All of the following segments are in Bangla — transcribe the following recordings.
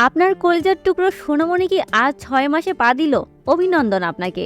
আপনার কলিজার টুকরো সোনামণি কি আজ ৬ মাসে পা দিল? অভিনন্দন আপনাকে।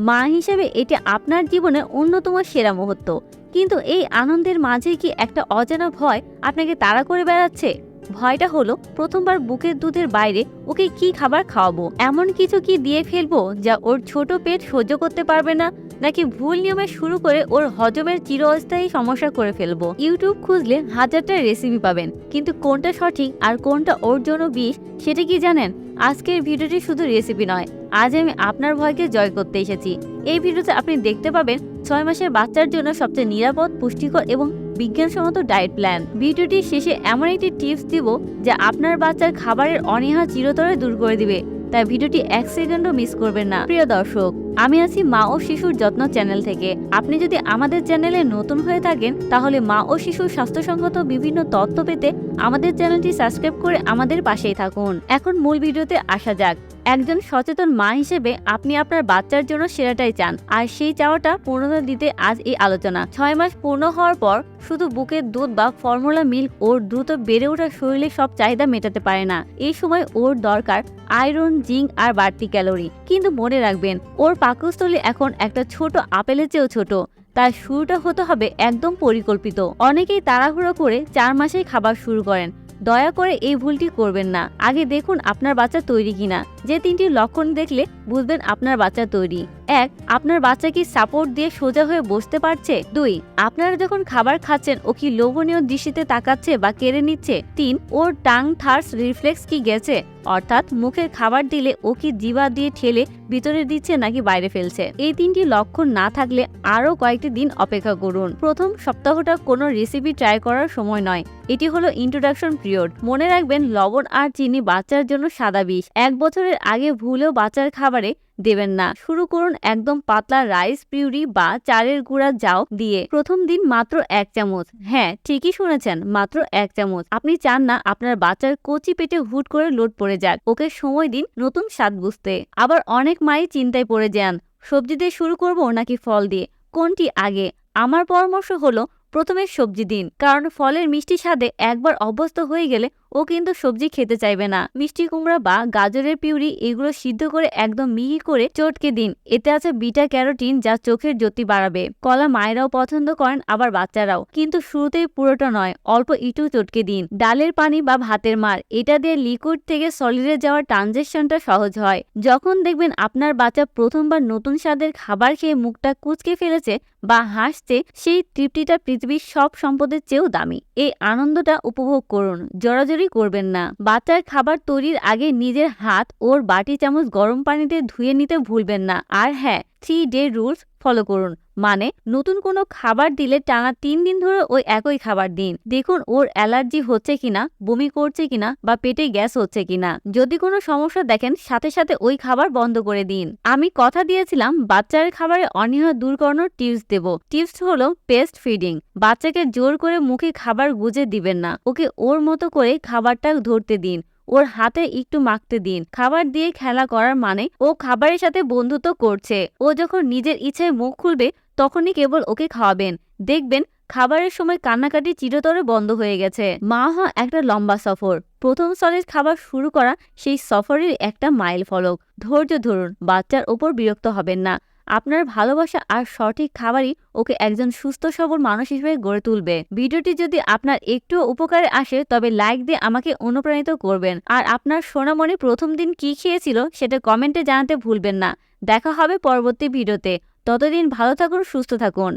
মা হিসেবে এটি আপনার জীবনের অন্যতম সেরা মুহূর্ত। কিন্তু এই আনন্দের মাঝে কি একটা অজানা ভয় আপনাকে তাড়া করে বেড়াচ্ছে? ভয়টা হলো প্রথমবার বুকের দুধের বাইরে ওকে কি খাবার খাওয়াবো, এমন কিছু কি দিয়ে ফেলবো যা ওর ছোট পেট সহ্য করতে পারবে না, নাকি ভুল নিয়মে শুরু করে ওর হজমের চিরস্থায়ী সমস্যা করে ফেলবো। ইউটিউব খুঁজলে হাজারটা রেসিপি পাবেন, কিন্তু কোনটা সঠিক আর কোনটা ওর জন্য বিষ সেটা কি জানেন? আজকের ভিডিওটি শুধু রেসিপি নয়, আজ আমি আপনার ভয়কে জয় করতে এসেছি। এই ভিডিওতে আপনি দেখতে পাবেন ৬ মাসের বাচ্চার জন্য সবচেয়ে নিরাপদ, পুষ্টিকর এবং বিজ্ঞানসম্মত ডায়েট প্ল্যান। ভিডিওটির শেষে এমন একটি টিপস দিব যা আপনার বাচ্চার খাবারের অনীহা চিরতরে দূর করে দিবে, তাই ভিডিওটি ১ সেকেন্ডও মিস করবেন না। প্রিয় দর্শক, আমি আছি মা ও শিশুর যত্ন চ্যানেল থেকে। আপনি যদি আমাদের চ্যানেলে নতুন হয়ে থাকেন তাহলে মা ও শিশুর স্বাস্থ্যসঙ্গত বিভিন্ন তথ্য পেতে আমাদের চ্যানেলটি সাবস্ক্রাইব করে আমাদের পাশেই থাকুন। এখন মূল ভিডিওতে আসা যাক। একজন সচেতন মা হিসেবে আপনি আপনার বাচ্চার জন্য সেরাটাই চান, আর সেই চাওয়াটা পূর্ণতা দিতে আজ এই আলোচনা। ৬ মাস পূর্ণ হওয়ার পর শুধু বুকের দুধ বা ফর্মুলা মিল্ক ওর দ্রুত বেড়ে ওঠা শরীরে সব চাহিদা মেটাতে পারে না। এই সময় ওর দরকার আয়রন, জিঙ্ক আর বাড়তি ক্যালোরি। কিন্তু মনে রাখবেন, ওর পাকস্থলী এখন একটা ছোট আপেলের চেয়েও ছোট। তার শুরুটা হতে হবে একদম পরিকল্পিত। অনেকেই তাড়াহুড়ো করে ৪ মাসেই খাবার শুরু করেন। দয়া করে এই ভুলটি করবেন না। আগে দেখুন আপনার বাচ্চা তৈরি কিনা। যে ৩টি লক্ষণ দেখলে বুঝবেন আপনার বাচ্চা তৈরি। ১. আপনার বাচ্চা কি সাপোর্ট দিয়ে সোজা হয়ে বসতে পারছে? ২. আপনারা যখন খাবার খাচ্ছেন ও কি লোভনীয় দৃষ্টিতে তাকাচ্ছে বা কেড়ে নিচ্ছে? ৩. ওর টাং থার্স রিফ্লেক্স কি গেছে? অর্থাৎ মুখের খাবার দিলে ও কি জিহ্বা দিয়ে ঠেলে ভিতরে দিচ্ছে নাকি বাইরে ফেলছে? এই ৩টি লক্ষণ না থাকলে আরও কয়েকটি দিন অপেক্ষা করুন। প্রথম সপ্তাহটা কোনো রেসিপি ট্রাই করার সময় নয়, এটি হলো ইন্ট্রোডাকশন পিরিয়ড। মনে রাখবেন, লবণ আর চিনি বাচ্চার জন্য সাদা বিষ। ১ বছরের আগে ভুলেও বাচ্চার খাবারে দেবেন না। শুরু করুন একদম পাতলা রাইস পিউরি বা চালের গুঁড়া জাউ দিয়ে। প্রথম দিন মাত্র ১ চামচ। হ্যাঁ, ঠিকই শুনেছেন, মাত্র ১ চামচ। আপনি চান না আপনার বাচ্চার কচি পেটে হুট করে লোড পড়ে যাক। ওকে সময় দিন নতুন স্বাদ বুঝতে। আবার অনেক মাই চিন্তায় পড়ে যান, সবজি দিয়ে শুরু করব নাকি ফল দিয়ে, কোনটি আগে? আমার পরামর্শ হলো প্রথমে সবজি দিন, কারণ ফলের মিষ্টি স্বাদে একবার অভ্যস্ত হয়ে গেলে ও কিন্তু সবজি খেতে চাইবে না। মিষ্টি কুমড়া বা গাজরের পিউরি এগুলো সিদ্ধ করে একদম মিহি করে চটকে দিন। এতে আছে বিটা ক্যারোটিন, যা চোখের জ্যোতি বাড়াবে। কলা মায়েরাও পছন্দ করেন, আবার বাচ্চারাও। কিন্তু শুরুতেই পুরোটা নয়, অল্প একটু চটকে দিন। ডালের পানি বা ভাতের মার, এটা দিয়ে লিকুইড থেকে সলিডে যাওয়ার ট্রানজেকশনটা সহজ হয়। যখন দেখবেন আপনার বাচ্চা প্রথমবার নতুন স্বাদের খাবার খেয়ে মুখটা কুঁচকে ফেলেছে বা হাসছে, সেই তৃপ্তিটা পৃথিবীর সব সম্পদের চেয়েও দামি। এই আনন্দটা উপভোগ করুন, জড়াজড়ি করবেন না। বাচ্চার খাবার তৈরির আগে নিজের হাত ওর বাটি চামচ গরম পানিতে ধুয়ে নিতে ভুলবেন না। আর হ্যাঁ, 3 ডে রুলস ফলো করুন। মানে, নতুন কোনো খাবার দিলে টানা ৩ দিন ধরে ওই একই খাবার দিন। দেখুন ওর অ্যালার্জি হচ্ছে কিনা, বমি করছে কিনা বা পেটে গ্যাস হচ্ছে কিনা। যদি কোনো সমস্যা দেখেন, সাথে সাথে ওই খাবার বন্ধ করে দিন। আমি কথা দিয়েছিলাম বাচ্চার খাবারে অনীহা দূর করানোর টিপস দেব। টিপস হলো পেস্ট ফিডিং। বাচ্চাকে জোর করে মুখে খাবার গুজে দিবেন না। ওকে ওর মতো করে খাবারটা ধরতে দিন, ওর হাতে একটু মাখতে দিন। খাবার দিয়ে খেলা করার মানে ও খাবারের সাথে বন্ধুত্ব করছে। ও যখন নিজের ইচ্ছায় মুখ খুলবে তখনই কেবল ওকে খাওয়াবেন। দেখবেন খাবারের সময় কান্নাকাটি চিরতরে বন্ধ হয়ে গেছে। মা হওয়া একটা লম্বা সফর। প্রথম সলিড খাবার শুরু করা সেই সফরের একটা মাইল ফলক। ধৈর্য ধরুন, বাচ্চার ওপর বিরক্ত হবেন না। আপনার ভালোবাসা আর সঠিক খাবারই ওকে একজন সুস্থ সবল মানুষ হিসেবে গড়ে তুলবে। ভিডিওটি যদি আপনার একটুও উপকারে আসে তবে লাইক দিয়ে আমাকে অনুপ্রাণিত করবেন। আর আপনার সোনামণি প্রথম দিন কি খেয়েছিল সেটা কমেন্টে জানাতে ভুলবেন না। দেখা হবে পরবর্তী ভিডিওতে। ততদিন ভালো থাকুন, সুস্থ থাকুন।